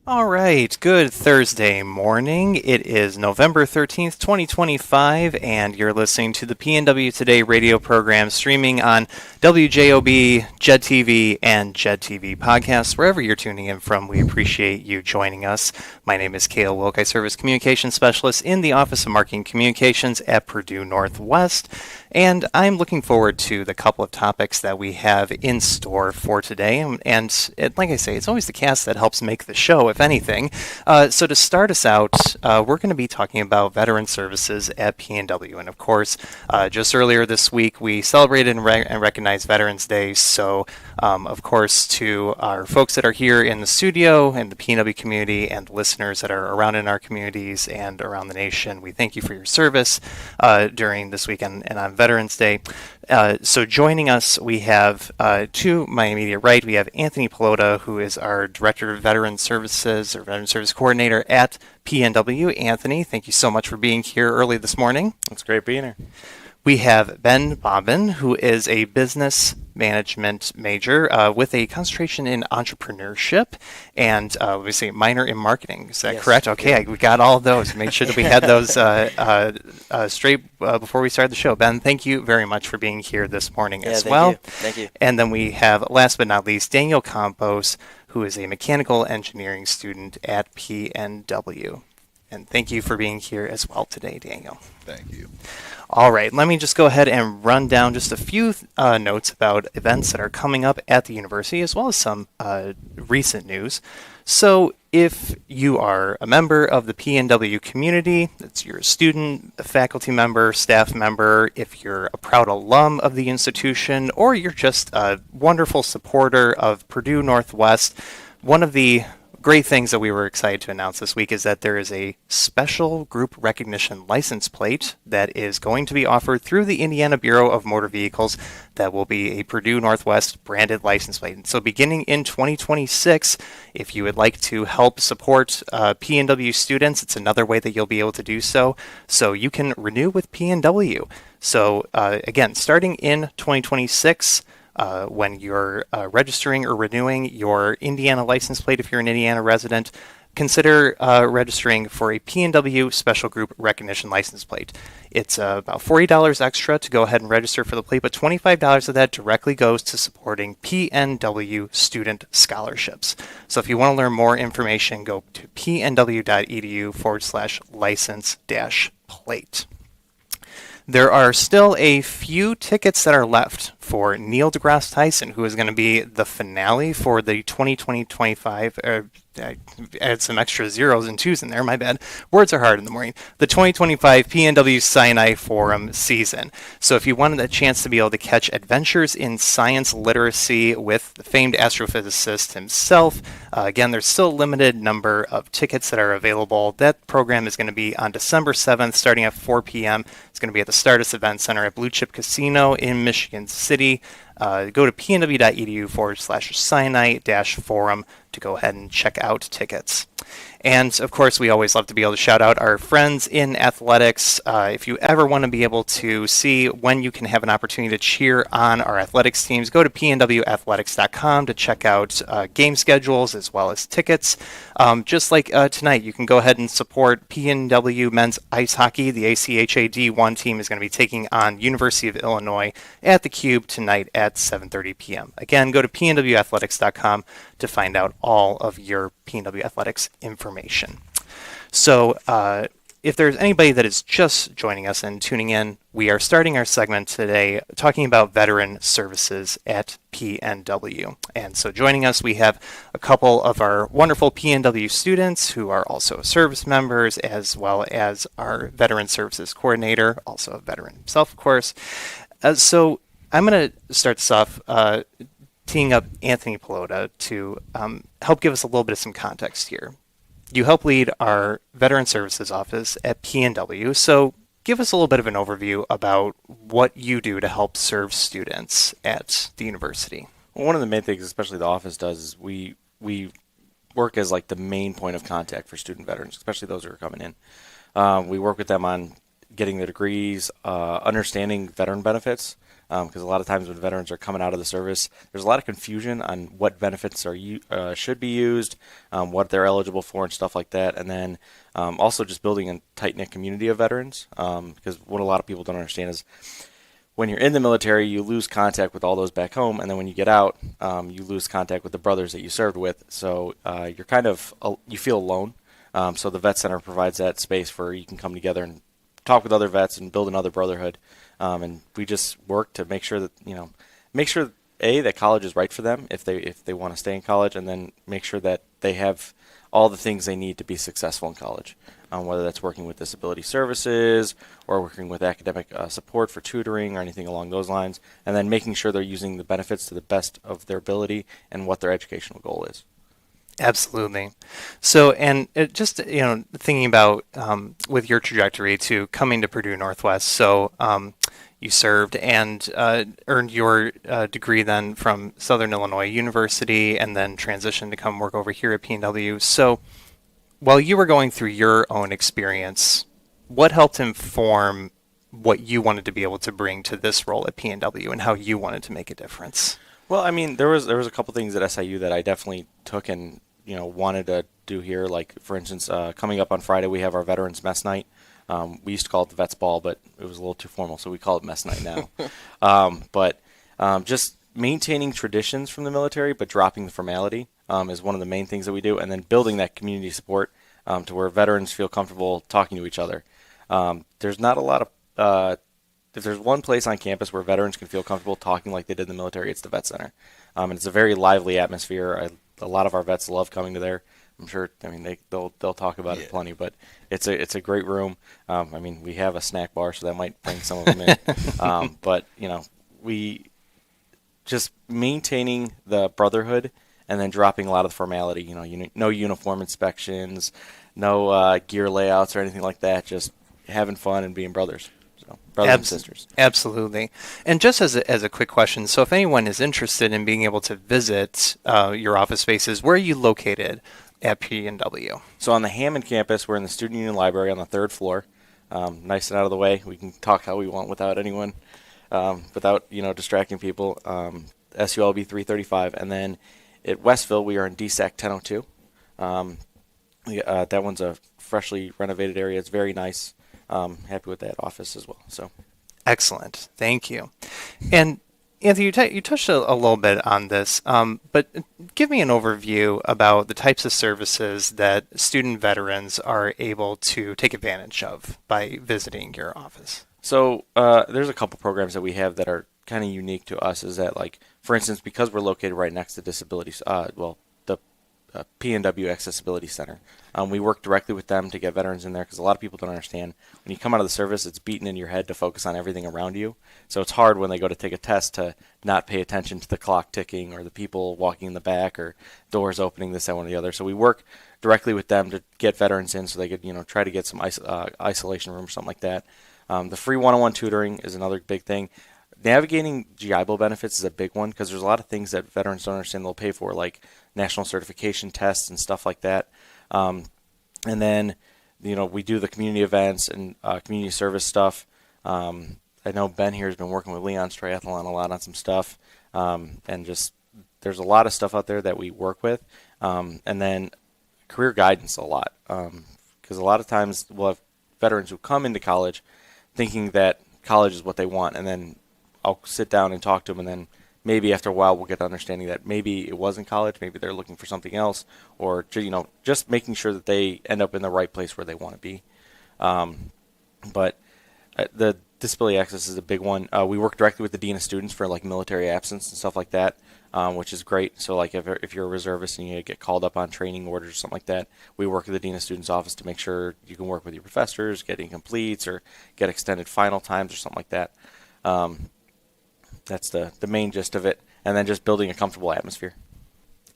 All right, good Thursday morning. It is November 13th, 2025, and you're listening to the PNW Today radio program streaming on WJOB, JED TV, and JED TV podcasts. Wherever you're tuning in from, we appreciate you joining us. My name is Cale Wilk. I serve as Communications Specialist in the Office of Marketing Communications at Purdue Northwest, and I'm looking forward to the couple of topics that we have in store for today. And like I say, it's always the cast that helps make the show, if anything. So to start us out, we're going to be talking about veteran services at PNW. And of course, just earlier this week, we celebrated and recognized Veterans Day. So of course, to our folks that are here in the studio and the PNW community and listeners that are around in our communities and around the nation, we thank you for your service during this weekend and on Veterans Day. So joining us, we have to my immediate right, we have Anthony Pelota, who is our Director of Veteran Services or Veteran Service Coordinator at PNW. Anthony, thank you so much for being here early this morning. It's great being here. We have Ben Bobbin, who is a business management major with a concentration in entrepreneurship and obviously a minor in marketing. Is that correct? Okay, we got all of those. Made sure that we had those straight before we started the show. Ben, thank you very much for being here this morning as well. Thank you. And then we have, last but not least, Daniel Campos, who is a mechanical engineering student at PNW. And thank you for being here as well today, Daniel. Thank you. All right, let me just go ahead and run down just a few notes about events that are coming up at the university, as well as some recent news. So if you are a member of the PNW community, that's you're a student, a faculty member, staff member, if you're a proud alum of the institution, or you're just a wonderful supporter of Purdue Northwest, one of the great things that we were excited to announce this week is that there is a special group recognition license plate that is going to be offered through the Indiana Bureau of Motor Vehicles that will be a Purdue Northwest branded license plate. And so beginning in 2026, if you would like to help support PNW students, it's another way that you'll be able to do so. So you can renew with PNW. So again, starting in 2026, when you're registering or renewing your Indiana license plate, if you're an Indiana resident, consider registering for a PNW Special Group Recognition license plate. It's about $40 extra to go ahead and register for the plate, but $25 of that directly goes to supporting PNW student scholarships. So if you want to learn more information, go to pnw.edu/license-plate. There are still a few tickets that are left for Neil deGrasse Tyson, who is going to be the finale for the 2020-25. I added some extra zeros and twos in there, my bad. Words are hard in the morning. The 2025 PNW Sinai Forum season. So if you wanted a chance to be able to catch adventures in science literacy with the famed astrophysicist himself, again, there's still a limited number of tickets that are available. That program is going to be on December 7th, starting at 4 p.m. It's going to be at the Stardust Event Center at Blue Chip Casino in Michigan City. Go to pnw.edu/Sinai-forum to go ahead and check out tickets. And of course, we always love to be able to shout out our friends in athletics. If you ever want to be able to see when you can have an opportunity to cheer on our athletics teams, go to pnwathletics.com to check out game schedules as well as tickets. Just like tonight, you can go ahead and support PNW men's ice hockey. The ACHA D1 team is going to be taking on University of Illinois at the Cube tonight at 7:30 p.m. Again, go to pnwathletics.com to find out all of your PNW athletics information. So if there's anybody that is just joining us and tuning in, we are starting our segment today talking about veteran services at PNW. And so joining us, we have a couple of our wonderful PNW students who are also service members, as well as our veteran services coordinator, also a veteran himself, of course. So I'm going to start this off teeing up Anthony Pelota to help give us a little bit of some context here. You help lead our Veteran Services Office at PNW, so give us a little bit of an overview about what you do to help serve students at the university. Well, one of the main things, especially the office does, is we work as like the main point of contact for student veterans, especially those who are coming in. We work with them on getting their degrees, understanding veteran benefits, because a lot of times when veterans are coming out of the service, there's a lot of confusion on what benefits should be used, what they're eligible for, and stuff like that. And then also just building a tight-knit community of veterans, because what a lot of people don't understand is when you're in the military, you lose contact with all those back home, and then when you get out, you lose contact with the brothers that you served with. So you're you feel alone. So the Vet Center provides that space where you can come together and talk with other vets and build another brotherhood. And we just work to make sure that that college is right for them if they want to stay in college, and then make sure that they have all the things they need to be successful in college, whether that's working with disability services or working with academic support for tutoring or anything along those lines, and then making sure they're using the benefits to the best of their ability and what their educational goal is. Absolutely. So, and just, thinking about with your trajectory to coming to Purdue Northwest, so you served and earned your degree then from Southern Illinois University and then transitioned to come work over here at PNW. So while you were going through your own experience, what helped inform what you wanted to be able to bring to this role at PNW and how you wanted to make a difference? Well, I mean, there was a couple things at SIU that I definitely took and wanted to do here. Like, for instance, coming up on Friday, we have our Veterans Mess Night. We used to call it the Vets Ball, but it was a little too formal, so we call it Mess Night now. But just maintaining traditions from the military, but dropping the formality is one of the main things that we do, and then building that community support to where veterans feel comfortable talking to each other. There's not a lot of if there's one place on campus where veterans can feel comfortable talking like they did in the military, it's the Vet Center. And it's a very lively atmosphere. A lot of our vets love coming to there. I'm sure. I mean, they'll talk about it plenty, but it's a great room. I mean, we have a snack bar, so that might bring some of them in. But we just maintaining the brotherhood and then dropping a lot of the formality. No uniform inspections, no gear layouts or anything like that. Just having fun and being brothers. Brothers and sisters. Absolutely. And just as a quick question, so if anyone is interested in being able to visit your office spaces, where are you located at PNW? So on the Hammond campus, we're in the Student Union Library on the 3rd floor. Nice and out of the way. We can talk how we want without anyone, without distracting people. SULB 335. And then at Westville, we are in DSAC 1002. That one's a freshly renovated area. It's very nice. Happy with that office as well. So, excellent. Thank you. And Anthony, you touched a little bit on this, but give me an overview about the types of services that student veterans are able to take advantage of by visiting your office. So there's a couple programs that we have that are kind of unique to us. Is that, like, for instance, because we're located right next to disabilities, the PNW Accessibility Center. We work directly with them to get veterans in there, because a lot of people don't understand. When you come out of the service, it's beaten in your head to focus on everything around you. So it's hard when they go to take a test to not pay attention to the clock ticking or the people walking in the back or doors opening, this, that, one, or the other. So we work directly with them to get veterans in so they could try to get some isolation room or something like that. The free one-on-one tutoring is another big thing. Navigating GI Bill benefits is a big one, because there's a lot of things that veterans don't understand they'll pay for, like national certification tests and stuff like that. And then, we do the community events and community service stuff. I know Ben here has been working with Leon's Triathlon a lot on some stuff. And just there's a lot of stuff out there that we work with. And then career guidance a lot. Because a lot of times we'll have veterans who come into college thinking that college is what they want, and then I'll sit down and talk to them, and then maybe after a while we'll get the understanding that maybe it wasn't college, maybe they're looking for something else, or just making sure that they end up in the right place where they want to be. But the disability access is a big one. We work directly with the dean of students for like military absence and stuff like that, which is great. So like if you're a reservist and you get called up on training orders or something like that, we work with the dean of students office to make sure you can work with your professors, get incompletes, or get extended final times or something like that. That's the main gist of it, and then just building a comfortable atmosphere.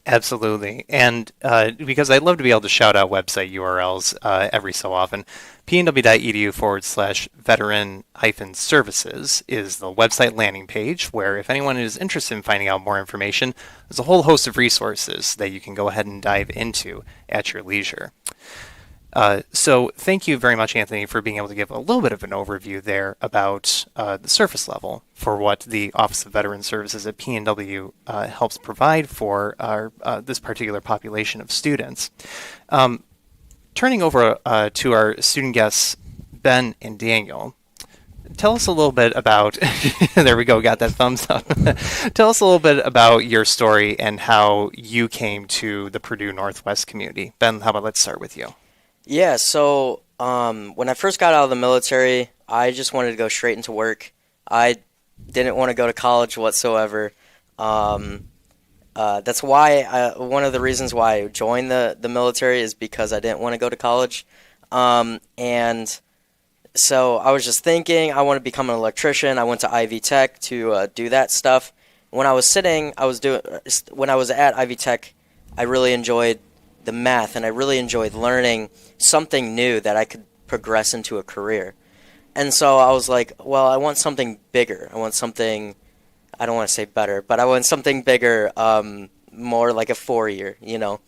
Absolutely. And because I love to be able to shout out website URLs every so often, pnw.edu/veteran-services is the website landing page where if anyone is interested in finding out more information, there's a whole host of resources that you can go ahead and dive into at your leisure. So thank you very much, Anthony, for being able to give a little bit of an overview there about the surface level for what the Office of Veteran Services at PNW helps provide for our this particular population of students. Turning over to our student guests, Ben and Daniel, tell us a little bit about, there we go, got that thumbs up. Tell us a little bit about your story and how you came to the Purdue Northwest community. Ben, how about let's start with you? Yeah, so when I first got out of the military, I just wanted to go straight into work. I didn't want to go to college whatsoever. That's why one of the reasons why I joined the military is because I didn't want to go to college. And so I was just thinking I want to become an electrician. I went to Ivy Tech to do that stuff. When I was when I was at Ivy Tech, I really enjoyed the math and I really enjoyed learning something new that I could progress into a career. And so I was like, well, I want something bigger. I want something, I don't want to say better, but I want something bigger, more like a 4-year, you know.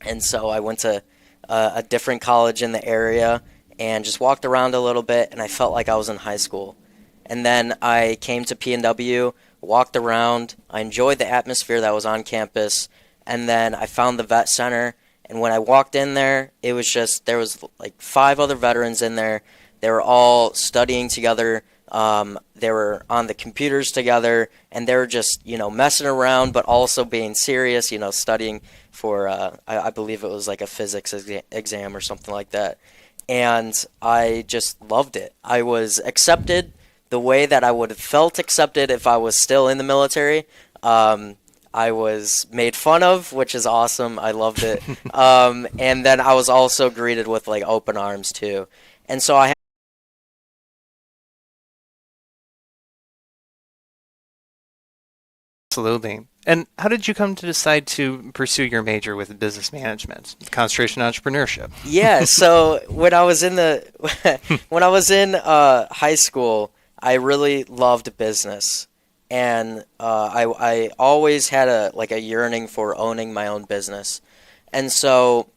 And so I went to a different college in the area and just walked around a little bit, and I felt like I was in high school. And then I came to PNW, walked around, I enjoyed the atmosphere that was on campus, and then I found the vet center, and when I walked in there, it was just, there was like 5 other veterans in there. They were all studying together. They were on the computers together, and they were just, you know, messing around, but also being serious, you know, studying for, I believe it was like a physics exam or something like that. And I just loved it. I was accepted the way that I would have felt accepted if I was still in the military. I was made fun of, which is awesome. I loved it. And then I was also greeted with like open arms too. And so I Absolutely. And how did you come to decide to pursue your major with business management, concentration on entrepreneurship? Yeah, so when I was in high school, I really loved business, and I always had a yearning for owning my own business, and so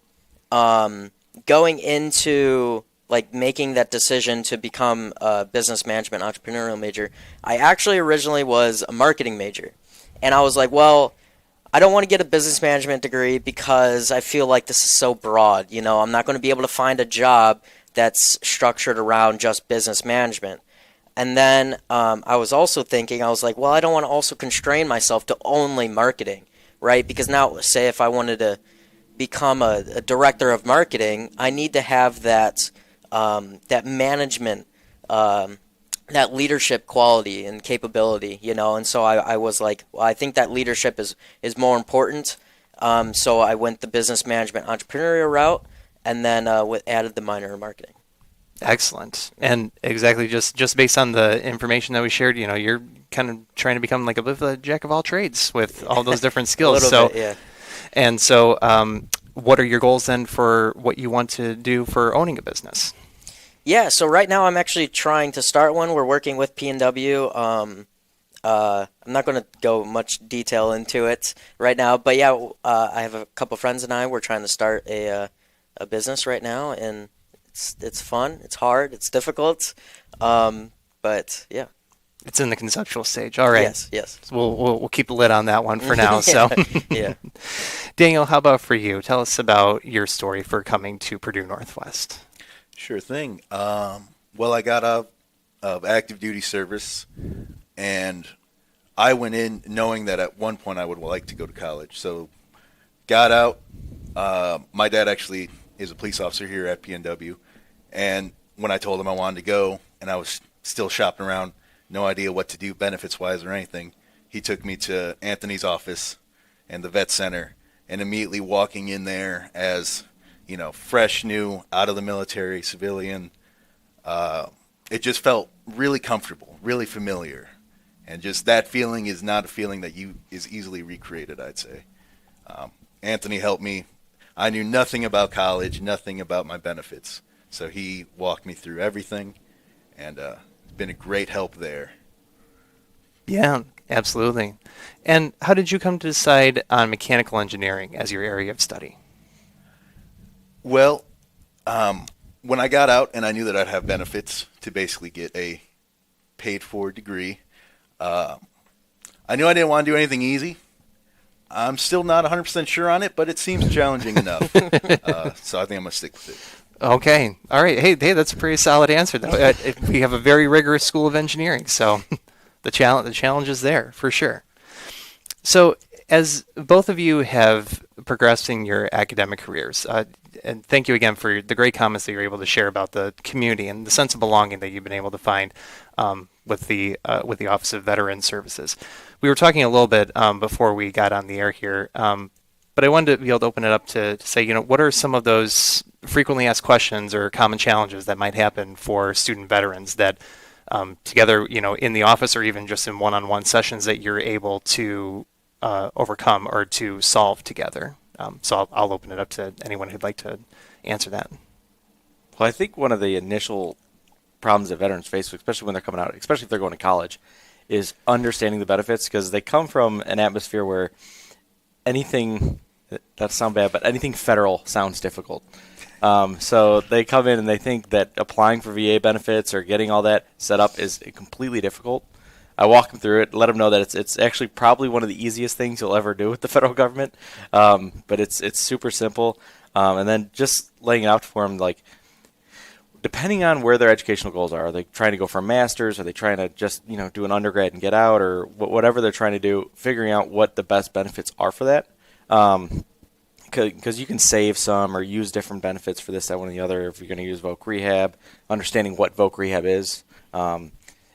going into like making that decision to become a business management entrepreneurial major, I actually originally was a marketing major, and I was like, well, I don't want to get a business management degree because I feel like this is so broad. You know, I'm not going to be able to find a job that's structured around just business management. And then I was also thinking, I was like, well, I don't want to also constrain myself to only marketing, right? Because now, say if I wanted to become a director of marketing, I need to have that that management, that leadership quality and capability, you know. And so I was like, well, I think that leadership is more important. So I went the business management entrepreneurial route, and then added the minor in marketing. Excellent. And exactly just based on the information that we shared, you know, you're kind of trying to become like a bit of a jack of all trades with all those different skills. A little bit, yeah. And so what are your goals then for what you want to do for owning a business? Yeah, so right now I'm actually trying to start one. We're working with PNW. I'm not going to go much detail into it right now, but yeah, I have a couple friends and I. We're trying to start a business right now, and it's fun. It's hard. It's difficult, but yeah. It's in the conceptual stage. All right. Yes. So we'll keep a lid on that one for now. So, Yeah. Daniel, how about for you? Tell us about your story for coming to Purdue Northwest. Sure thing. Well, I got out of active duty service, and I went in knowing that at one point I would like to go to college. So, got out. My dad actually is a police officer here at PNW, and when I told him I wanted to go, and I was still shopping around, no idea what to do benefits-wise or anything, he took me to Anthony's office and the vet center, and immediately walking in there as, you know, fresh, new, out of the military, civilian, it just felt really comfortable, really familiar. And just that feeling is not a feeling that is easily recreated, I'd say. Anthony helped me. I knew nothing about college, nothing about my benefits. So he walked me through everything, and it's been a great help there. Yeah, absolutely. And how did you come to decide on mechanical engineering as your area of study? Well, When I got out and I knew that I'd have benefits to basically get a paid-for degree, I knew I didn't want to do anything easy. I'm still not 100% sure on it, but it seems challenging enough. So I think I'm going to stick with it. Okay. All right. Hey, that's a pretty solid answer, though. We have a very rigorous school of engineering, so the challenge is there for sure. So as both of you have progressed in your academic careers, and thank you again for the great comments that you're able to share about the community and the sense of belonging that you've been able to find with the Office of Veteran Services. We were talking a little bit before we got on the air here, but I wanted to be able to open it up to say, what are some of those frequently asked questions or common challenges that might happen for student veterans that together, in the office or even just in one-on-one sessions that you're able to overcome or to solve together. So I'll open it up to anyone who'd like to answer that. Well, I think one of the initial problems that veterans face, especially when they're coming out, especially if they're going to college, is understanding the benefits, because they come from an atmosphere where anything, that sounds bad, but anything federal sounds difficult. So they come in and they think that applying for VA benefits or getting all that set up is completely difficult. I walk them through it, let them know that it's actually probably one of the easiest things you'll ever do with the federal government, but it's super simple. And then just laying it out for them, like, depending on where their educational goals are they trying to go for a master's? Are they trying to just do an undergrad and get out, or whatever they're trying to do? Figuring out what the best benefits are for that, because you can save some or use different benefits for this, that, one, or the other. If you're going to use voc rehab, understanding what voc rehab is.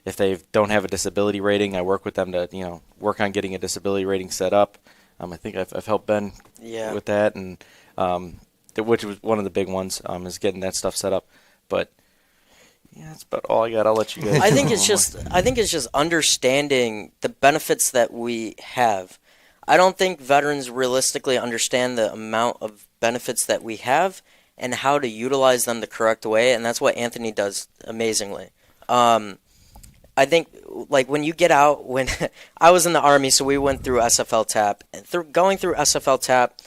If they don't have a disability rating, I work with them to work on getting a disability rating set up. I think I've helped Ben with that, and which was one of the big ones, is getting that stuff set up. But yeah, that's about all I got. I'll let you guys. I think it's just understanding the benefits that we have. I don't think veterans realistically understand the amount of benefits that we have and how to utilize them the correct way, and that's what Anthony does amazingly. I think, like, when you get out, when I was in the Army, so we went through SFL TAP. And going through SFL TAP,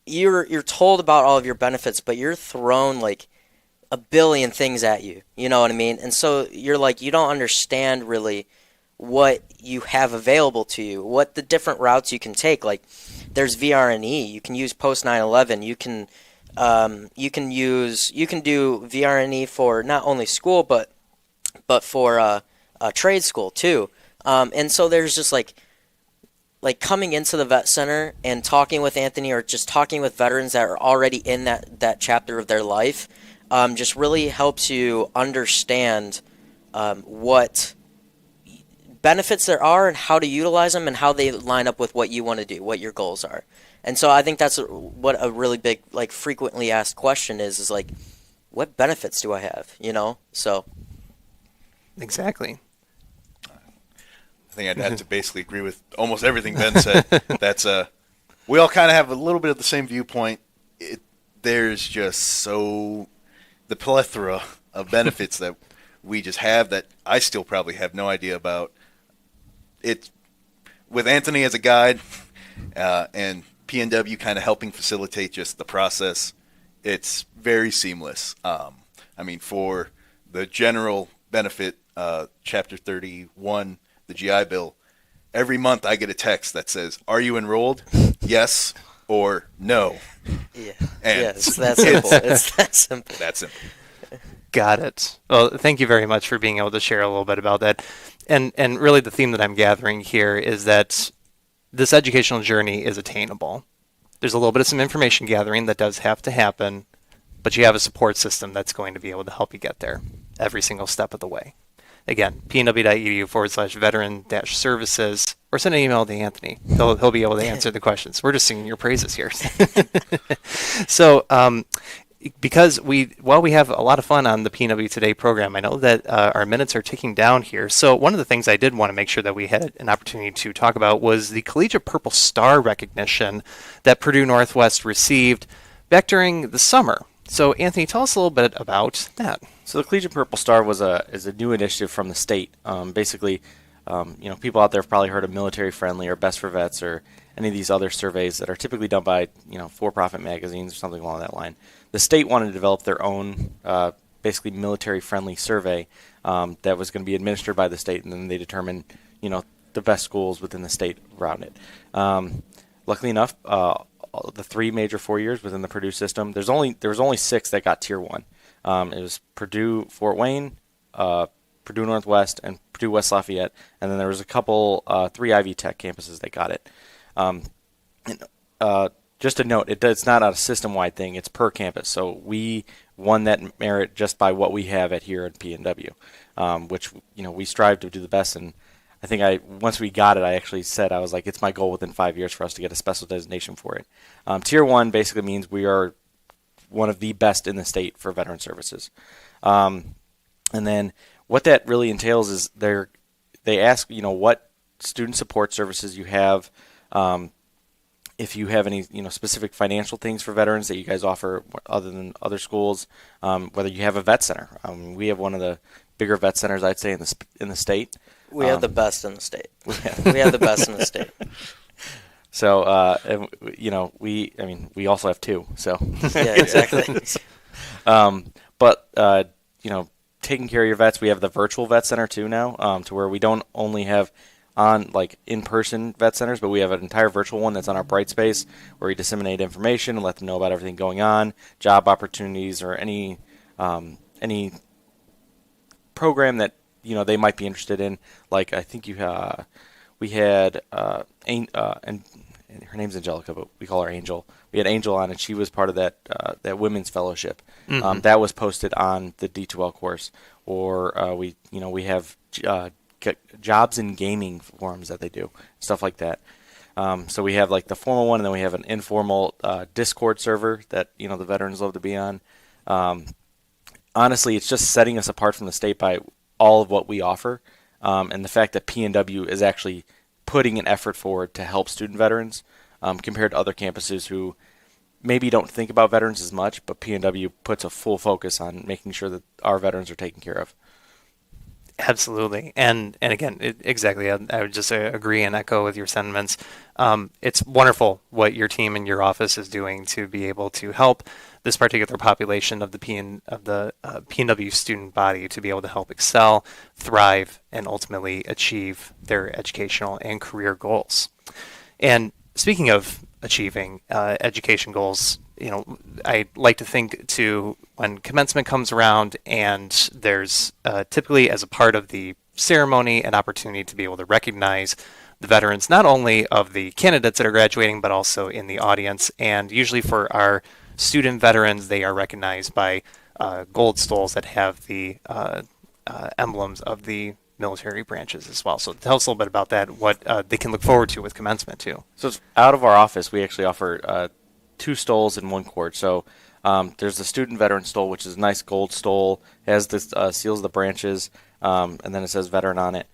you're told about all of your benefits, but you're thrown, like, a billion things at you. You know what I mean? And so you're like, you don't understand really what you have available to you, what the different routes you can take. Like, there's VRNE. You can use post 9/11. You can do VRNE for not only school, but for trade school too. And so there's just like coming into the vet center and talking with Anthony, or just talking with veterans that are already in that chapter of their life, just really helps you understand what benefits there are and how to utilize them and how they line up with what you want to do, what your goals are. And so I think that's what a really big, like, frequently asked question is like, what benefits do I have? So. Exactly. I think I'd have to basically agree with almost everything Ben said. We all kind of have a little bit of the same viewpoint. There's just the plethora of benefits that we just have that I still probably have no idea about. It's with Anthony as a guide and PNW kind of helping facilitate just the process. It's very seamless. For the general benefit, Chapter 31, the GI Bill, every month I get a text that says, "Are you enrolled? Yes or no?" Yeah, it's that simple. It's that simple. That's simple. Got it. Well, thank you very much for being able to share a little bit about that. And really the theme that I'm gathering here is that this educational journey is attainable. There's a little bit of some information gathering that does have to happen, but you have a support system that's going to be able to help you get there every single step of the way. Again, pnw.edu/veteran-services, or send an email to Anthony. He'll be able to answer the questions. We're just singing your praises here. So, because while we have a lot of fun on the PNW Today program, I know that our minutes are ticking down here. So one of the things I did want to make sure that we had an opportunity to talk about was the Collegiate Purple Star recognition that Purdue Northwest received back during the summer. So Anthony, tell us a little bit about that. So the Collegiate Purple Star is a new initiative from the state. Basically, people out there have probably heard of Military Friendly or Best for Vets, or any of these other surveys that are typically done by for-profit magazines or something along that line. The state wanted to develop their own basically military-friendly survey that was going to be administered by the state, and then they determined the best schools within the state around it. Luckily enough, the 3 major 4 years within the Purdue system, there was only 6 that got Tier 1. It was Purdue Fort Wayne, Purdue Northwest, and Purdue West Lafayette, and then there was a couple 3 Ivy Tech campuses that got it. Just a note, it's not a system-wide thing; it's per campus. So we won that merit just by what we have at here at PNW, which we strive to do the best. And I think once we got it, I actually said I was like, it's my goal within 5 years for us to get a special designation for it. Tier 1 basically means we are one of the best in the state for veteran services. And then what that really entails is they ask what student support services you have. If you have any specific financial things for veterans that you guys offer other than other schools, whether you have a vet center. We have one of the bigger vet centers, I'd say, in the state. We have the best in the state. We have the best in the state. So we also have 2. So yeah, exactly. But taking care of your vets, we have the virtual vet center too now, to where we don't only have on in-person vet centers, but we have an entire virtual one that's on our Brightspace where we disseminate information and let them know about everything going on, job opportunities, or any program that they might be interested in. Like I think we had and her name's Angelica, but we call her Angel. We had Angel on, and she was part of that women's fellowship. Mm-hmm. That was posted on the D2L course, or we have jobs in gaming forums that they do, stuff like that. So we have the formal one, and then we have an informal Discord server that the veterans love to be on. Honestly, it's just setting us apart from the state by all of what we offer, and the fact that PNW is actually putting an effort forward to help student veterans compared to other campuses who maybe don't think about veterans as much, but PNW puts a full focus on making sure that our veterans are taken care of. Absolutely. And again, exactly. I would just agree and echo with your sentiments. It's wonderful what your team and your office is doing to be able to help this particular population of the PNW student body to be able to help excel, thrive, and ultimately achieve their educational and career goals. And speaking of achieving education goals, I like to think to when commencement comes around, and there's typically as a part of the ceremony an opportunity to be able to recognize the veterans, not only of the candidates that are graduating, but also in the audience. And usually for our student veterans, they are recognized by gold stoles that have the emblems of the military branches as well. So tell us a little bit about that, what they can look forward to with commencement too. So out of our office, we actually offer 2 stoles in 1 quart. So there's the student veteran stole, which is a nice gold stole. It has the seals of the branches, and then it says veteran on it.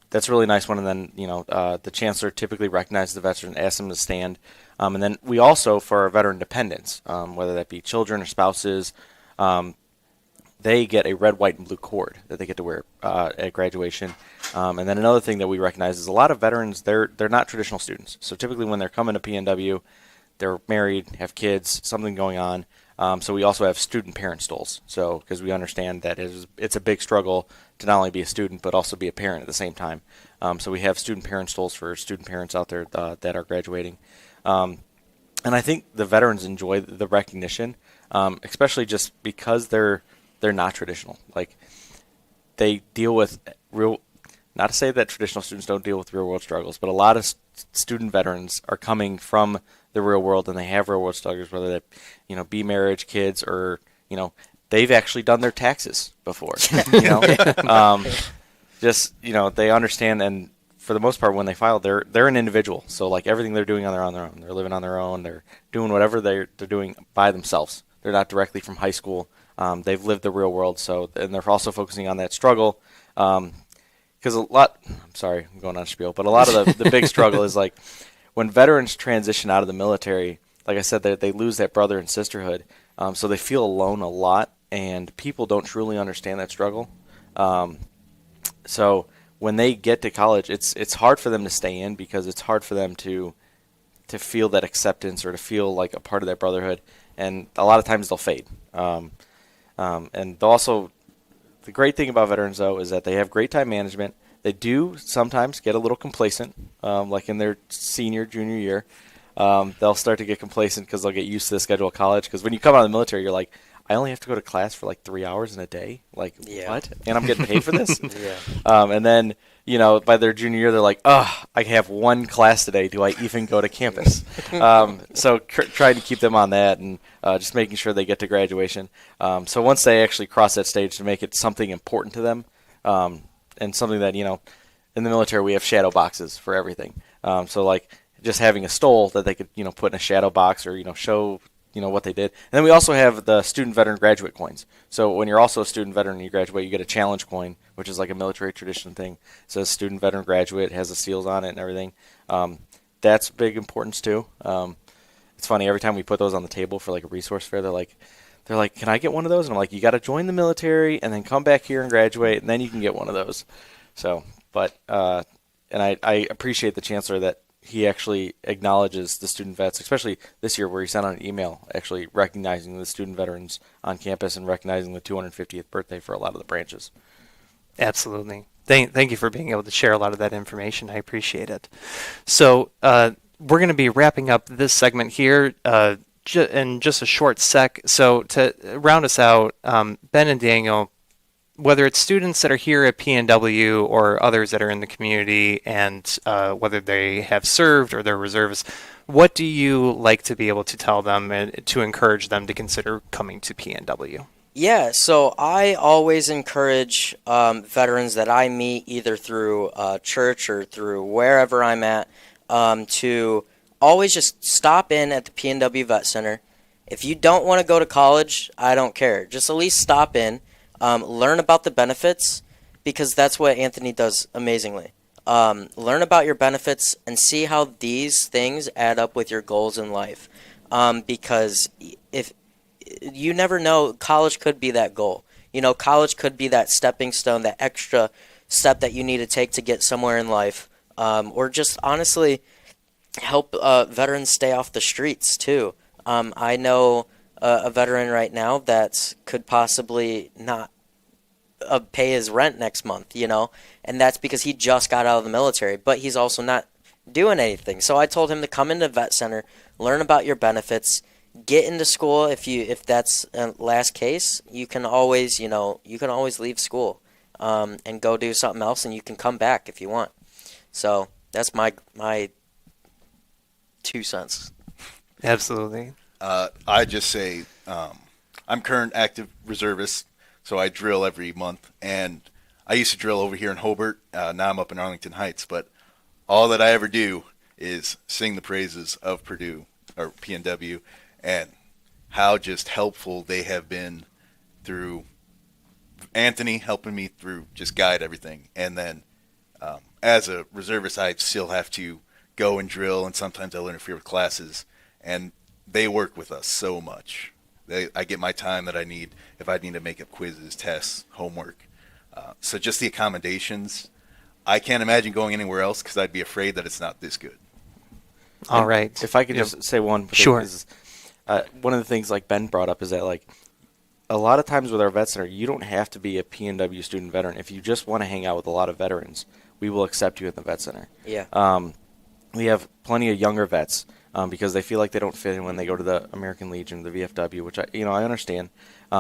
That's a really nice one. And then the chancellor typically recognizes the veteran, asks them to stand. And then we also, for our veteran dependents, whether that be children or spouses, they get a red, white, and blue cord that they get to wear at graduation. And then another thing that we recognize is a lot of veterans, they're not traditional students. So typically when they're coming to PNW, they're married, have kids, something going on. So we also have student parent stoles. So because we understand that it's a big struggle to not only be a student but also be a parent at the same time. So we have student parent stoles for student parents out there that are graduating. And I think the veterans enjoy the recognition, especially just because they're not traditional. They deal with real. Not to say that traditional students don't deal with real world struggles, but a lot of student veterans are coming from the real world, and they have real world struggles, whether that be marriage, kids, or they've actually done their taxes before. They understand, and for the most part, when they file, they're an individual. So everything they're doing on their own, they're living on their own, they're doing whatever they're doing by themselves. They're not directly from high school. They've lived the real world, and they're also focusing on that struggle. Because I'm going on a spiel, but a lot of the big struggle is when veterans transition out of the military, like I said, they lose that brother and sisterhood, so they feel alone a lot, and people don't truly understand that struggle. So when they get to college, it's hard for them to stay in because it's hard for them to feel that acceptance or to feel like a part of that brotherhood. And a lot of times they'll fade. And they'll also, the great thing about veterans, though, is that they have great time management. They do sometimes get a little complacent, like in their senior, junior year. They'll start to get complacent because they'll get used to the schedule of college. Because when you come out of the military, you're like, I only have to go to class for like 3 hours in a day? Like, what? And I'm getting paid for this? And then, by their junior year, they're like, oh, I have one class today. Do I even go to campus? So trying to keep them on that and just making sure they get to graduation. So once they actually cross that stage, to make it something important to them and something that, in the military, we have shadow boxes for everything. So like just having a stole that they could, put in a shadow box or, show what they did. And then we also have the student veteran graduate coins. So when you're also a student veteran and you graduate, you get a challenge coin, which is like a military tradition thing. It says student veteran graduate, has the seals on it and everything. That's big importance too. It's funny, every time we put those on the table for like a resource fair, they're like, can I get one of those? And I'm like, you got to join the military and then come back here and graduate, and then you can get one of those. So, but and I appreciate the chancellor that he actually acknowledges the student vets, especially this year where he sent out an email actually recognizing the student veterans on campus and recognizing the 250th birthday for a lot of the branches. Absolutely. Thank you for being able to share a lot of that information. I appreciate it. So we're going to be wrapping up this segment here in just a short sec. So to round us out, Ben and Daniel, whether it's students that are here at PNW or others that are in the community, and whether they have served or they're reservists, what do you like to be able to tell them and to encourage them to consider coming to PNW? Yeah, so I always encourage veterans that I meet either through church or through wherever I'm at to always just stop in at the PNW Vet Center. If you don't want to go to college, I don't care. Just at least stop in. Learn about the benefits, because that's what Anthony does amazingly. Learn about your benefits and see how these things add up with your goals in life. Because if you never know, college could be that goal. College could be that stepping stone, that extra step that you need to take to get somewhere in life. Or just honestly help veterans stay off the streets too. I know a veteran right now that could possibly not pay his rent next month, and that's because he just got out of the military, but he's also not doing anything. So I told him to come into Vet Center, learn about your benefits, get into school. If that's a last case, you can always leave school and go do something else, and you can come back if you want. So that's my 2 cents. Absolutely. I just say I'm current active reservist, so I drill every month. And I used to drill over here in Hobart. Now I'm up in Arlington Heights. But all that I ever do is sing the praises of Purdue or PNW and how just helpful they have been through Anthony helping me through just guide everything. And then as a reservist, I still have to go and drill, and sometimes I'll interfere with classes. And they work with us so much. I get my time that I need if I need to make up quizzes, tests, homework. So just the accommodations, I can't imagine going anywhere else because I'd be afraid that it's not this good. All right. If I could just say one thing. Sure. One of the things like Ben brought up is that like a lot of times with our vet center, you don't have to be a PNW student veteran. If you just want to hang out with a lot of veterans, we will accept you at the vet center. Yeah. We have plenty of younger vets. Because they feel like they don't fit in when they go to the American Legion, the VFW, which I understand.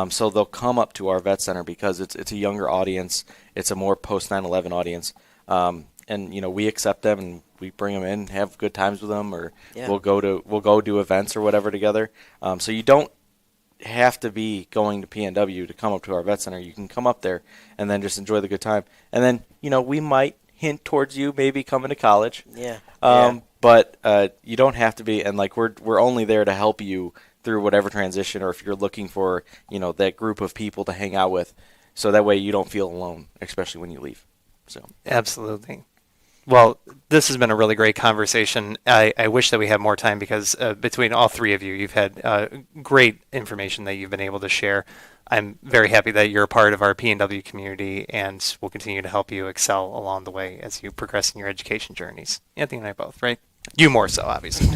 So they'll come up to our vet center because it's a younger audience, it's a more post 9/11 audience, and we accept them and we bring them in, have good times with them, or we'll go do events or whatever together. So you don't have to be going to PNW to come up to our vet center. You can come up there and then just enjoy the good time, and then we might hint towards you maybe coming to college. Yeah. But you don't have to be, and like we're only there to help you through whatever transition, or if you're looking for that group of people to hang out with, so that way you don't feel alone, especially when you leave. So absolutely. Well, this has been a really great conversation. I wish that we had more time because between all three of you, you've had great information that you've been able to share. I'm very happy that you're a part of our PNW community, and we'll continue to help you excel along the way as you progress in your education journeys. Anthony and I both, right? You more so, obviously.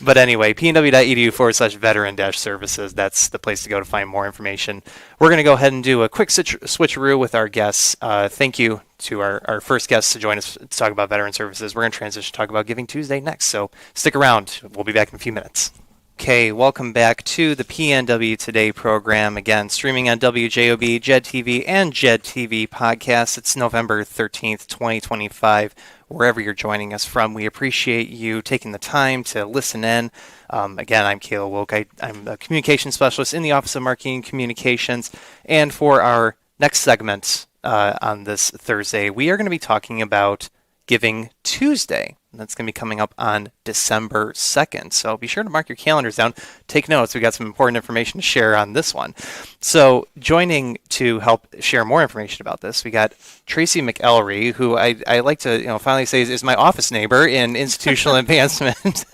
But anyway, pnw.edu/veteran-services. That's the place to go to find more information. We're going to go ahead and do a quick switcheroo with our guests. Thank you to our first guests to join us to talk about veteran services. We're going to transition to talk about Giving Tuesday next, so stick around. We'll be back in a few minutes. Okay, welcome back to the PNW Today program. Again, streaming on WJOB, JED TV, and JED TV podcasts. It's November 13th, 2025. Wherever you're joining us from, we appreciate you taking the time to listen in. Again, I'm Kayla Wilk. I'm a communication specialist in the Office of Marketing Communications. And for our next segment on this Thursday, we are going to be talking about Giving Tuesday. And that's going to be coming up on December 2nd. So be sure to mark your calendars down. Take notes. We've got some important information to share on this one. So joining to help share more information about this, we got Tracy McElry, who I like to finally say is my office neighbor in institutional advancement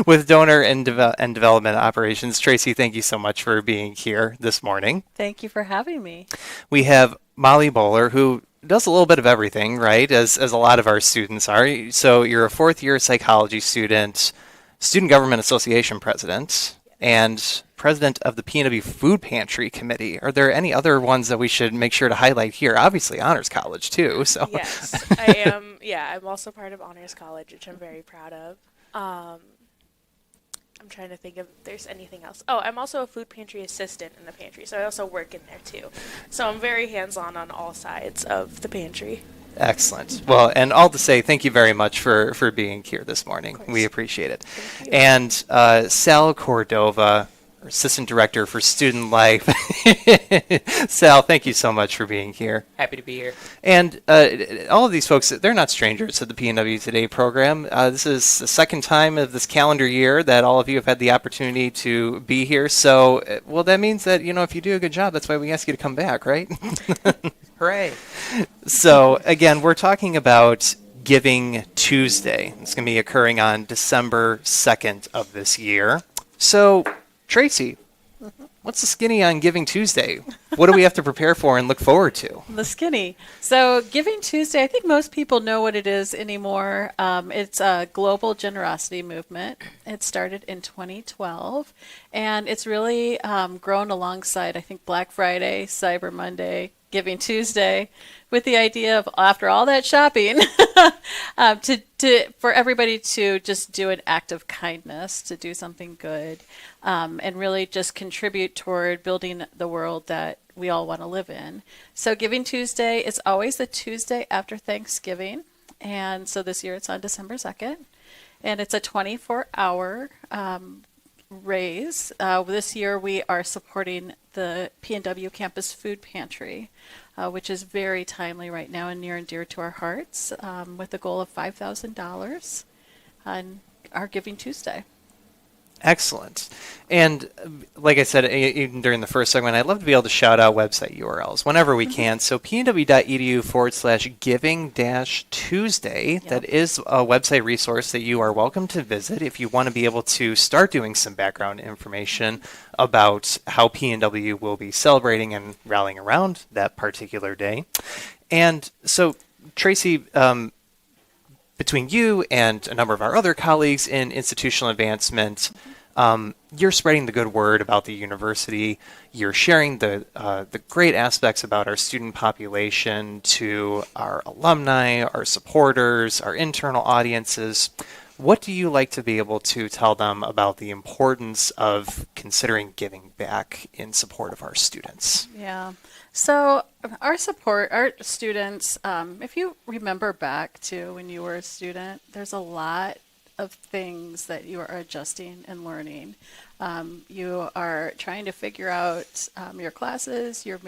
with donor and development operations. Tracy, thank you so much for being here this morning. Thank you for having me. We have Molly Bowler, who does a little bit of everything, right, as a lot of our students are. So you're a fourth-year psychology student, Student Government Association president, and president of the PNW Food Pantry Committee. Are there any other ones that we should make sure to highlight here? Obviously, Honors College, too. So. Yes, I am. Yeah, I'm also part of Honors College, which I'm very proud of. I'm trying to think if there's anything else. Oh, I'm also a food pantry assistant in the pantry, so I also work in there too. So I'm very hands-on on all sides of the pantry. Excellent. Well, and all to say, thank you very much for being here this morning. We appreciate it. And Sal Cordova, Assistant Director for Student Life. Sal, thank you so much for being here. Happy to be here. And all of these folks, they're not strangers to the PNW Today program. This is the second time of this calendar year that all of you have had the opportunity to be here. So, well, that means that, if you do a good job, that's why we ask you to come back, right? Hooray. So, again, we're talking about Giving Tuesday. It's going to be occurring on December 2nd of this year. So, Tracy, what's the skinny on Giving Tuesday? What do we have to prepare for and look forward to? The skinny. So Giving Tuesday, I think most people know what it is anymore. It's a global generosity movement. It started in 2012, and it's really grown alongside, I think, Black Friday, Cyber Monday, Giving Tuesday, with the idea of, after all that shopping, for everybody to just do an act of kindness, to do something good, and really just contribute toward building the world that we all want to live in. So Giving Tuesday is always the Tuesday after Thanksgiving, and so this year it's on December 2nd, and it's a 24-hour raise. This year we are supporting the PNW Campus Food Pantry, which is very timely right now and near and dear to our hearts, with the goal of $5,000 on our Giving Tuesday. Excellent. And like I said, even during the first segment, I'd love to be able to shout out website URLs whenever we can. So pnw.edu/giving-tuesday. Yep. That is a website resource that you are welcome to visit if you want to be able to start doing some background information about how PNW will be celebrating and rallying around that particular day. And so, Tracy, between you and a number of our other colleagues in institutional advancement, you're spreading the good word about the university. You're sharing the great aspects about our student population to our alumni, our supporters, our internal audiences. What do you like to be able to tell them about the importance of considering giving back in support of our students? Yeah. So our students, if you remember back to when you were a student, there's a lot of things that you are adjusting and learning. You are trying to figure out your classes. You're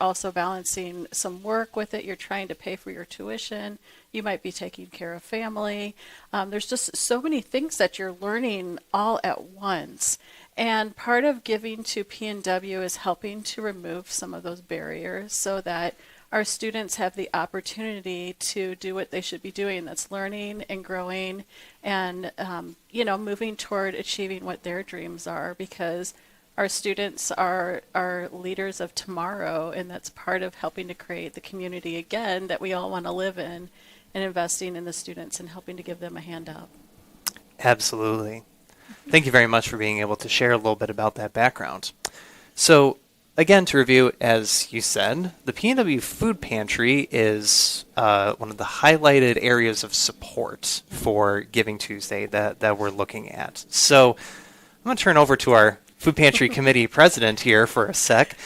also balancing some work with it. You're trying to pay for your tuition. You might be taking care of family. There's just so many things that you're learning all at once. And part of giving to PNW is helping to remove some of those barriers so that our students have the opportunity to do what they should be doing. That's learning and growing and, moving toward achieving what their dreams are, because our students are leaders of tomorrow, and that's part of helping to create the community again that we all want to live in and investing in the students and helping to give them a hand up. Absolutely. Thank you very much for being able to share a little bit about that background. So, again, to review, as you said, the PNW Food Pantry is one of the highlighted areas of support for Giving Tuesday that we're looking at. So, I'm going to turn over to our Food Pantry Committee president here for a sec.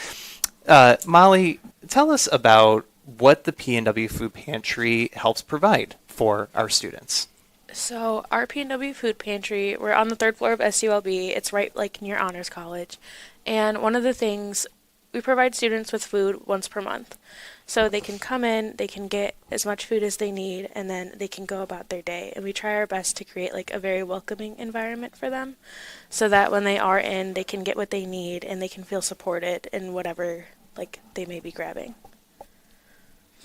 Molly, tell us about what the PNW Food Pantry helps provide for our students. So our PNW Food Pantry, we're on the third floor of SULB. It's right like near Honors College. And one of the things, we provide students with food once per month. So they can come in, they can get as much food as they need, and then they can go about their day. And we try our best to create like a very welcoming environment for them so that when they are in, they can get what they need and they can feel supported in whatever like they may be grabbing.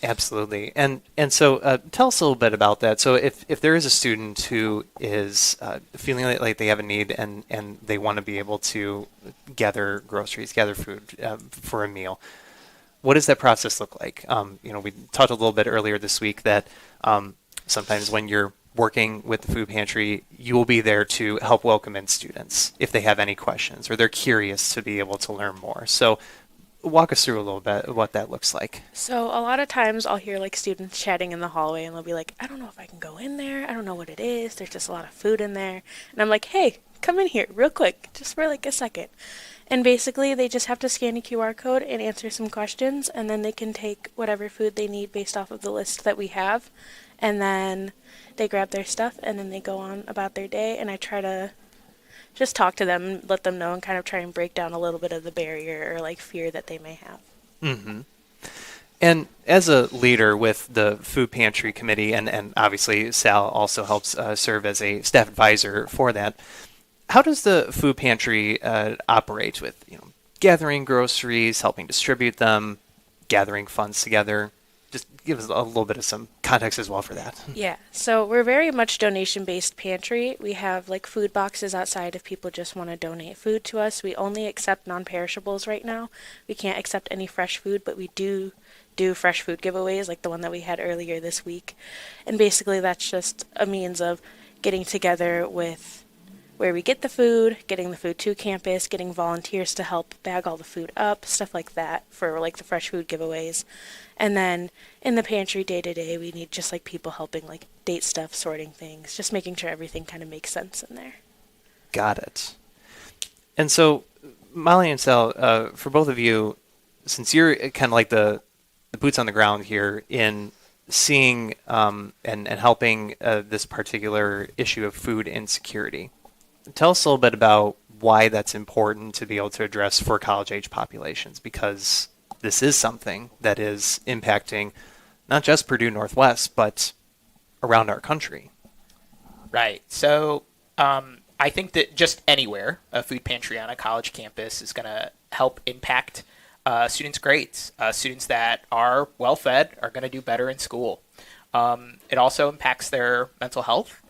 Absolutely. And so tell us a little bit about that. So if there is a student who is feeling like they have a need and they want to be able to gather groceries, gather food for a meal, what does that process look like? We talked a little bit earlier this week that sometimes when you're working with the food pantry, you will be there to help welcome in students if they have any questions or they're curious to be able to learn more. So walk us through a little bit what that looks like. So a lot of times I'll hear like students chatting in the hallway and they'll be like, I don't know if I can go in there. I don't know what it is. There's just a lot of food in there. And I'm like, hey, come in here real quick, just for like a second. And basically they just have to scan a QR code and answer some questions, and then they can take whatever food they need based off of the list that we have. And then they grab their stuff and then they go on about their day. And I try to just talk to them, let them know, and kind of try and break down a little bit of the barrier or like fear that they may have. Mm-hmm. And as a leader with the food pantry committee, and obviously Sal also helps serve as a staff advisor for that, how does the food pantry operate with gathering groceries, helping distribute them, gathering funds together? Just give us a little bit of some context as well for that. Yeah, so we're very much donation-based pantry. We have like food boxes outside if people just want to donate food to us. We only accept non-perishables right now. We can't accept any fresh food, but we do fresh food giveaways like the one that we had earlier this week. And basically that's just a means of getting together with where we get the food, getting the food to campus, getting volunteers to help bag all the food up, stuff like that for like the fresh food giveaways. And then in the pantry day to day, we need just like people helping like date stuff, sorting things, just making sure everything kind of makes sense in there. Got it. And so, Molly and Sal, for both of you, since you're kind of like the boots on the ground here in seeing and helping this particular issue of food insecurity, tell us a little bit about why that's important to be able to address for college-age populations, because this is something that is impacting not just Purdue Northwest, but around our country. Right. So I think that just anywhere a food pantry on a college campus is going to help impact students' grades. Students that are well-fed are going to do better in school. It also impacts their mental health.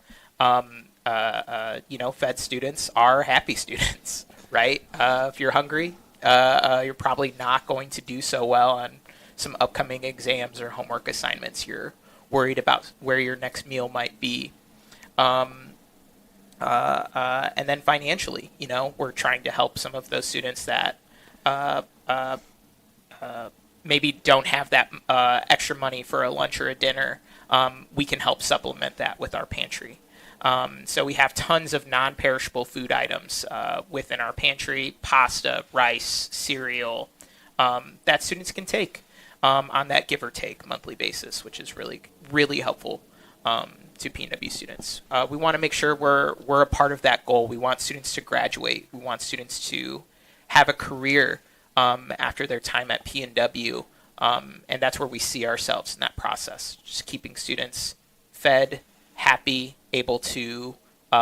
Fed students are happy students, right? If you're hungry, you're probably not going to do so well on some upcoming exams or homework assignments. You're worried about where your next meal might be. And then financially, we're trying to help some of those students that maybe don't have that extra money for a lunch or a dinner. We can help supplement that with our pantry. So we have tons of non-perishable food items within our pantry: pasta, rice, cereal, that students can take on that give or take monthly basis, which is really, really helpful to PNW students. We want to make sure we're a part of that goal. We want students to graduate. We want students to have a career after their time at PNW, and that's where we see ourselves in that process, just keeping students fed, happy, able to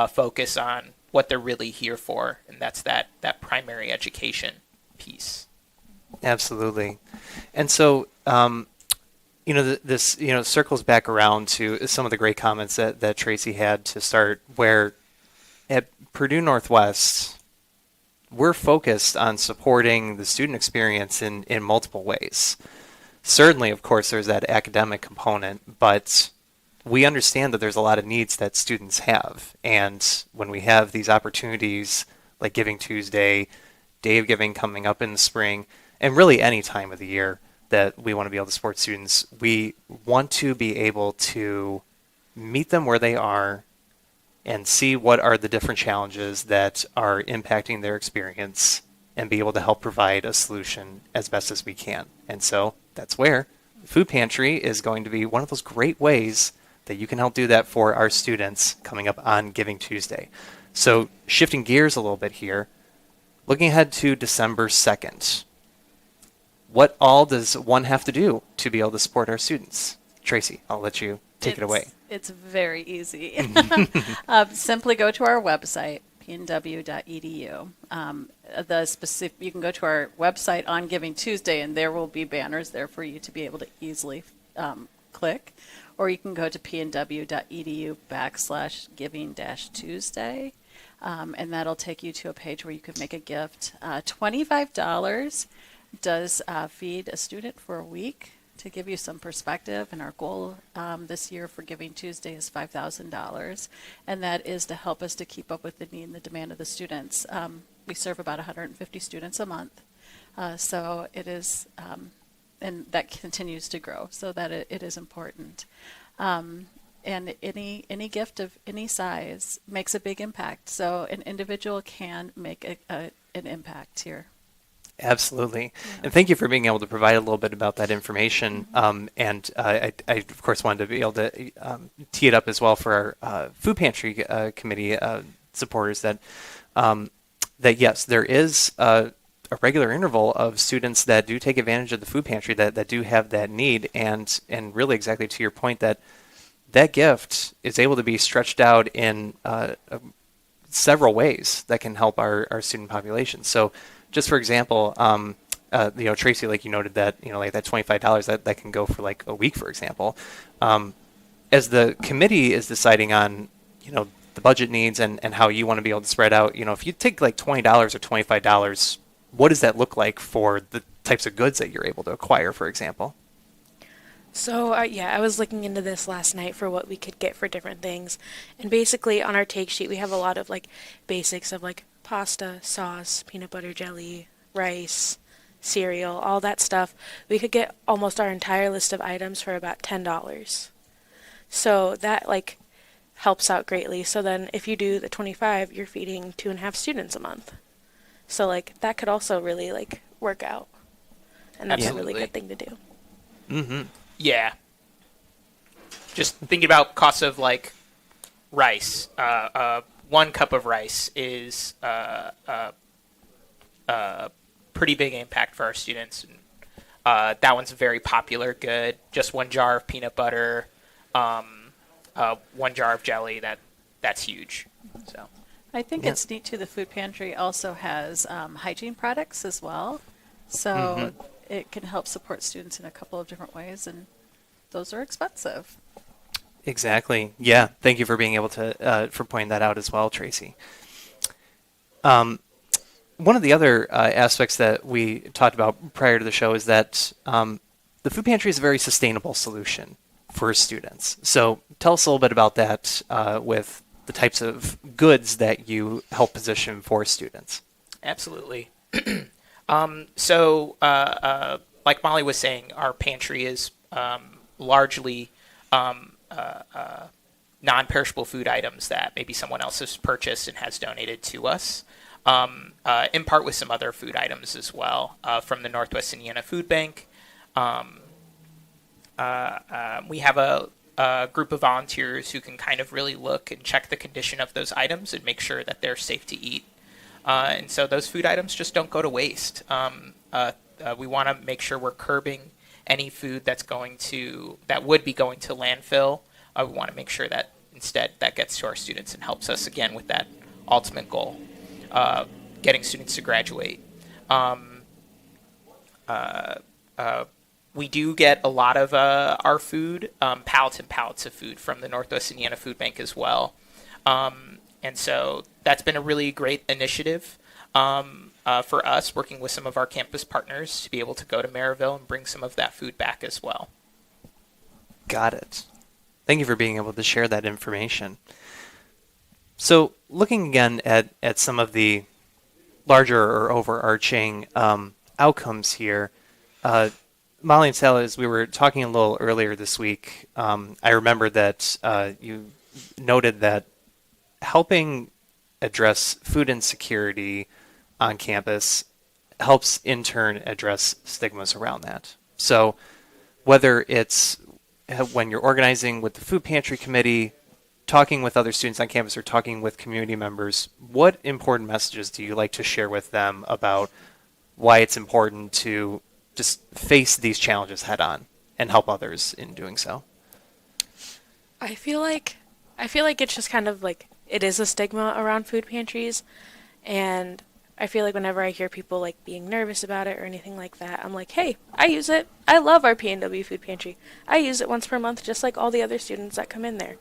focus on what they're really here for, and that's that primary education piece. Absolutely. And so, this circles back around to some of the great comments that Tracy had to start, where at Purdue Northwest, we're focused on supporting the student experience in multiple ways. Certainly, of course, there's that academic component, but we understand that there's a lot of needs that students have. And when we have these opportunities like Giving Tuesday, Day of Giving coming up in the spring, and really any time of the year that we want to be able to support students, we want to be able to meet them where they are and see what are the different challenges that are impacting their experience and be able to help provide a solution as best as we can. And so that's where the food pantry is going to be one of those great ways that you can help do that for our students coming up on Giving Tuesday. So shifting gears a little bit here, looking ahead to December 2nd, what all does one have to do to be able to support our students? Tracy, I'll let you take it away. It's very easy. Simply go to our website, pnw.edu. You can go to our website on Giving Tuesday, and there will be banners there for you to be able to easily click. Or you can go to pnw.edu/giving-tuesday, and that'll take you to a page where you can make a gift. $25 does feed a student for a week. To give you some perspective, and our goal this year for Giving Tuesday is $5,000, and that is to help us to keep up with the need and the demand of the students. We serve about 150 students a month, so it is, and that continues to grow, so that it is important. And any gift of any size makes a big impact, so an individual can make an impact here. Absolutely. Yeah. And thank you for being able to provide a little bit about that information. And I, of course, wanted to be able to tee it up as well for our food pantry committee supporters that, yes, there is a regular interval of students that do take advantage of the food pantry that do have that need. And really exactly to your point that gift is able to be stretched out in several ways that can help our student population. So just for example, Tracy, like you noted that, like that $25 that can go for like a week, for example. As the committee is deciding on, the budget needs and how you want to be able to spread out, if you take like $20 or $25, what does that look like for the types of goods that you're able to acquire, for example? So, I was looking into this last night for what we could get for different things. And basically on our take sheet, we have a lot of like basics of like pasta, sauce, peanut butter jelly, rice, cereal, all that stuff. We could get almost our entire list of items for about $10. So that like helps out greatly. So then if you do the 25, you're feeding 2.5 students a month. So like that could also really like work out. And that's Absolutely. a really good thing to do. Mm-hmm. Yeah. Just thinking about costs of like rice. 1 cup of rice is a pretty big impact for our students. That one's a very popular good. Just 1 jar of peanut butter, 1 jar of jelly. That's huge. So I think it's neat too. The food pantry also has hygiene products as well, so it can help support students in a couple of different ways, and those are expensive. Exactly. Yeah. Thank you for being able to for pointing that out as well, Tracy. One of the other aspects that we talked about prior to the show is that the food pantry is a very sustainable solution for students. So tell us a little bit about that with the types of goods that you help position for students. Absolutely. So like Molly was saying, our pantry is largely non-perishable food items that maybe someone else has purchased and has donated to us, in part with some other food items as well from the Northwest Indiana Food Bank. We have a group of volunteers who can kind of really look and check the condition of those items and make sure that they're safe to eat. And so those food items just don't go to waste. We want to make sure we're curbing any food that would be going to landfill. We want to make sure that instead that gets to our students and helps us again with that ultimate goal, getting students to graduate. We do get a lot of our food, pallets and pallets of food from the Northwest Indiana Food Bank as well. And so that's been a really great initiative for us, working with some of our campus partners to be able to go to Maryville and bring some of that food back as well. Got it. Thank you for being able to share that information. So looking again at some of the larger or overarching outcomes here, Molly and Sal, as we were talking a little earlier this week, I remember that you noted that helping address food insecurity on campus helps in turn address stigmas around that. So whether it's when you're organizing with the food pantry committee, talking with other students on campus, or talking with community members, what important messages do you like to share with them about why it's important to just face these challenges head on and help others in doing so? I feel like it's just kind of like it is a stigma around food pantries, and I feel like whenever I hear people like being nervous about it or anything like that, I'm like, hey, I use it. I love our PNW food pantry. I use it once per month just like all the other students that come in there.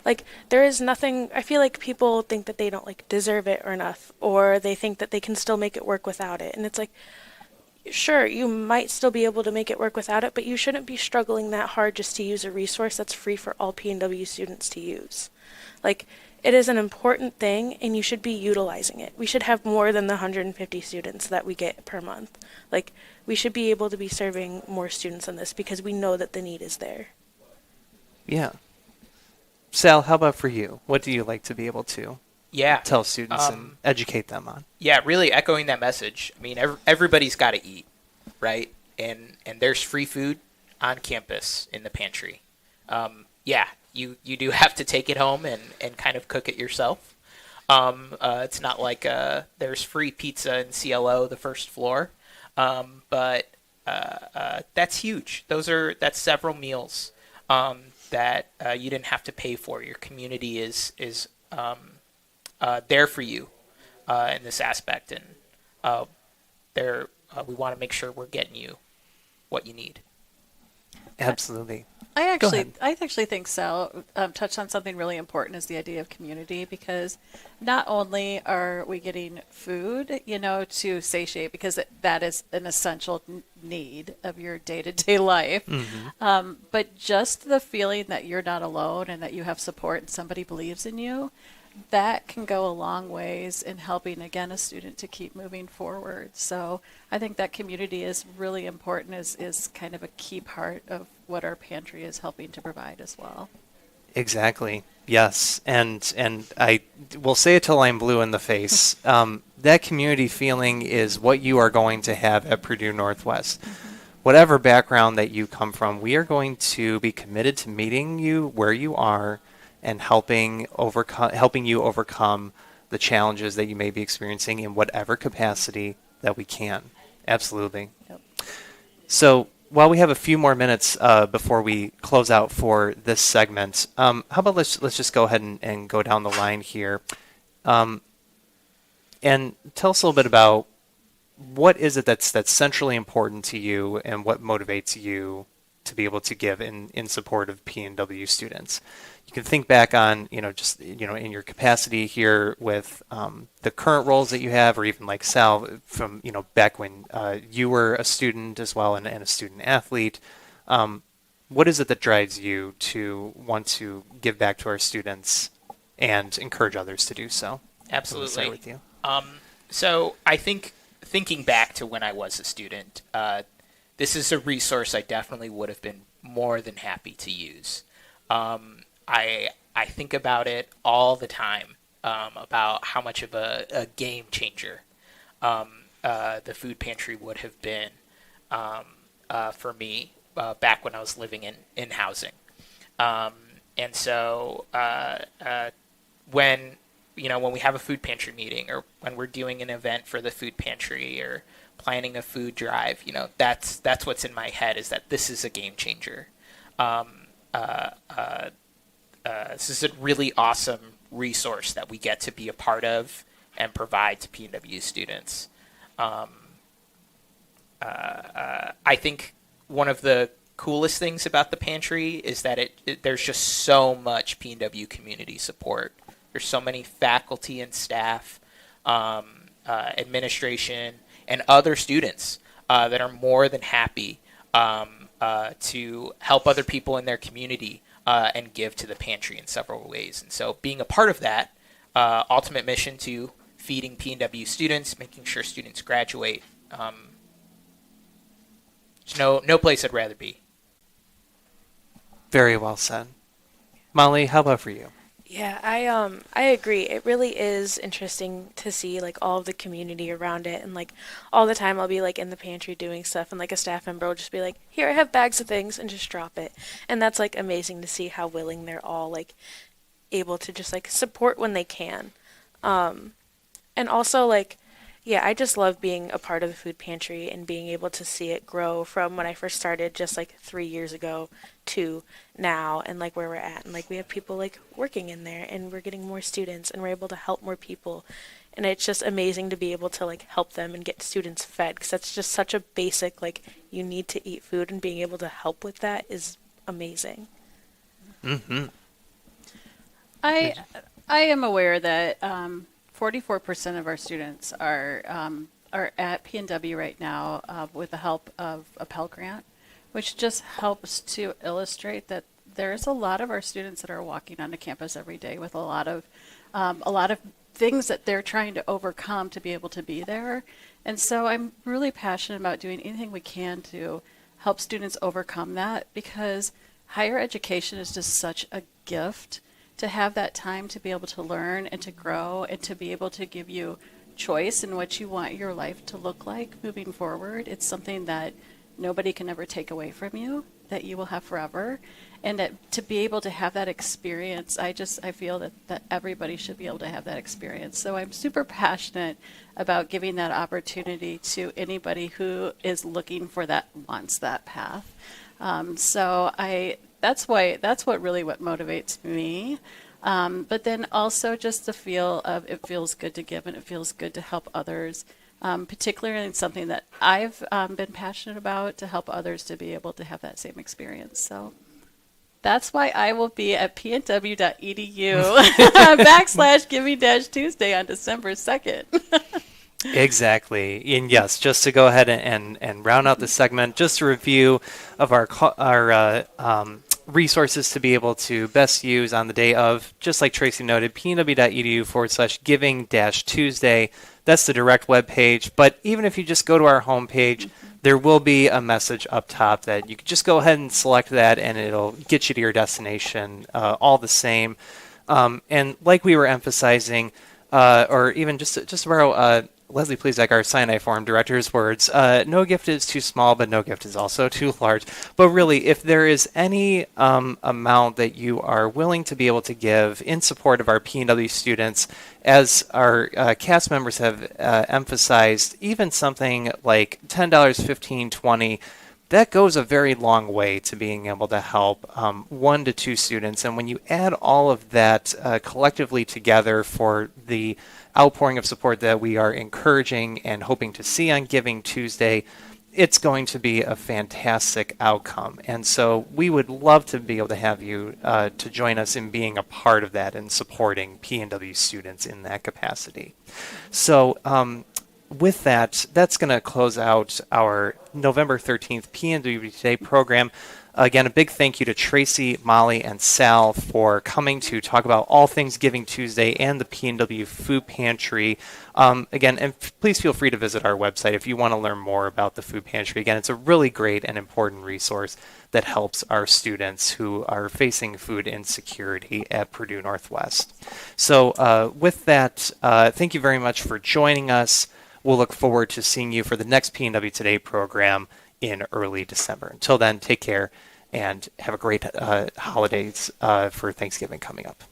Like, there is nothing, I feel like people think that they don't like deserve it or enough, or they think that they can still make it work without it. And it's like, sure, you might still be able to make it work without it, but you shouldn't be struggling that hard just to use a resource that's free for all PNW students to use. Like, it is an important thing, and you should be utilizing it. We should have more than the 150 students that we get per month. Like, we should be able to be serving more students on this because we know that the need is there. Yeah. Sal, how about for you? What do you like to be able to tell students and educate them on? Yeah, really echoing that message. I mean, everybody's got to eat, right? And there's free food on campus in the pantry. Yeah, you do have to take it home and kind of cook it yourself. It's not like there's free pizza in CLO, the first floor, but that's huge. That's several meals that you didn't have to pay for. Your community is there for you in this aspect, and we want to make sure we're getting you what you need. Absolutely. I Go ahead. actually think Sal touched on something really important, is the idea of community, because not only are we getting food, to satiate, because that is an essential need of your day-to-day life, but just the feeling that you're not alone and that you have support and somebody believes in you, that can go a long ways in helping, again, a student to keep moving forward. So I think that community is really important, is kind of a key part of what our pantry is helping to provide as well. Exactly. Yes. And I will say it till I'm blue in the face. That community feeling is what you are going to have at Purdue Northwest. Whatever background that you come from, we are going to be committed to meeting you where you are and helping you overcome the challenges that you may be experiencing in whatever capacity that we can. Absolutely. Yep. So while we have a few more minutes before we close out for this segment, how about let's just go ahead and go down the line here, and tell us a little bit about what is it that's centrally important to you and what motivates you to be able to give in support of PNW students. You can think back on, in your capacity here with the current roles that you have, or even like Sal from, back when you were a student as well and a student athlete. What is it that drives you to want to give back to our students and encourage others to do so? Absolutely. Start with you. So I think thinking back to when I was a student, this is a resource I definitely would have been more than happy to use. I think about it all the time, about how much of a game changer the food pantry would have been for me back when I was living in housing. And so when we have a food pantry meeting, or when we're doing an event for the food pantry, or planning a food drive, that's what's in my head, is that this is a game changer. This is a really awesome resource that we get to be a part of and provide to PNW students. I think one of the coolest things about the pantry is that there's just so much PNW community support. There's so many faculty and staff, administration, and other students that are more than happy to help other people in their community and give to the pantry in several ways. And so being a part of that ultimate mission to feeding PNW students, making sure students graduate, there's no place I'd rather be. Very well said. Molly, how about for you? Yeah, I agree. It really is interesting to see like all of the community around it, and like all the time I'll be like in the pantry doing stuff, and like a staff member will just be like, "Here, I have bags of things," and just drop it. And that's like amazing to see how willing they're all like able to just like support when they can. And also like, yeah, I just love being a part of the food pantry and being able to see it grow from when I first started just like 3 years ago to now, and like where we're at. And like we have people like working in there, and we're getting more students, and we're able to help more people. And it's just amazing to be able to like help them and get students fed, because that's just such a basic, like, you need to eat food, and being able to help with that is amazing. Mm-hmm. I am aware that 44% of our students are at PNW right now with the help of a Pell Grant, which just helps to illustrate that there's a lot of our students that are walking onto campus every day with a lot of things that they're trying to overcome to be able to be there. And so I'm really passionate about doing anything we can to help students overcome that, because higher education is just such a gift to have that time to be able to learn and to grow and to be able to give you choice in what you want your life to look like moving forward. It's something that nobody can ever take away from you, that you will have forever. And that to be able to have that experience, I feel that everybody should be able to have that experience. So I'm super passionate about giving that opportunity to anybody who is looking for that, wants that path. That's what really motivates me. But then also just the feel of it feels good to give, and it feels good to help others, particularly in something that I've been passionate about, to help others to be able to have that same experience. So that's why I will be at pnw.edu /Giving-Tuesday on December 2nd. Exactly. And yes, just to go ahead and round out the segment, just a review of our resources to be able to best use on the day of, just like Tracy noted, pnw.edu /Giving-Tuesday. That's the direct web page. But even if you just go to our homepage, there will be a message up top that you can just go ahead and select that, and it'll get you to your destination all the same. And like we were emphasizing, or even just to borrow Leslie Plezak, our Sinai Forum Director's words, no gift is too small, but no gift is also too large. But really, if there is any amount that you are willing to be able to give in support of our PNW students, as our cast members have emphasized, even something like $10, $15, $20, that goes a very long way to being able to help 1 to 2 students. And when you add all of that collectively together for the outpouring of support that we are encouraging and hoping to see on Giving Tuesday, it's going to be a fantastic outcome. And so we would love to be able to have you to join us in being a part of that and supporting PNW students in that capacity. So with that, that's going to close out our November 13th PNW Today program. Again, a big thank you to Tracy, Molly, and Sal for coming to talk about all things Giving Tuesday and the PNW Food Pantry. Again, and please feel free to visit our website if you want to learn more about the Food Pantry. Again, it's a really great and important resource that helps our students who are facing food insecurity at Purdue Northwest. So with that, thank you very much for joining us. We'll look forward to seeing you for the next PNW Today program in early December. Until then, take care and have a great holidays for Thanksgiving coming up.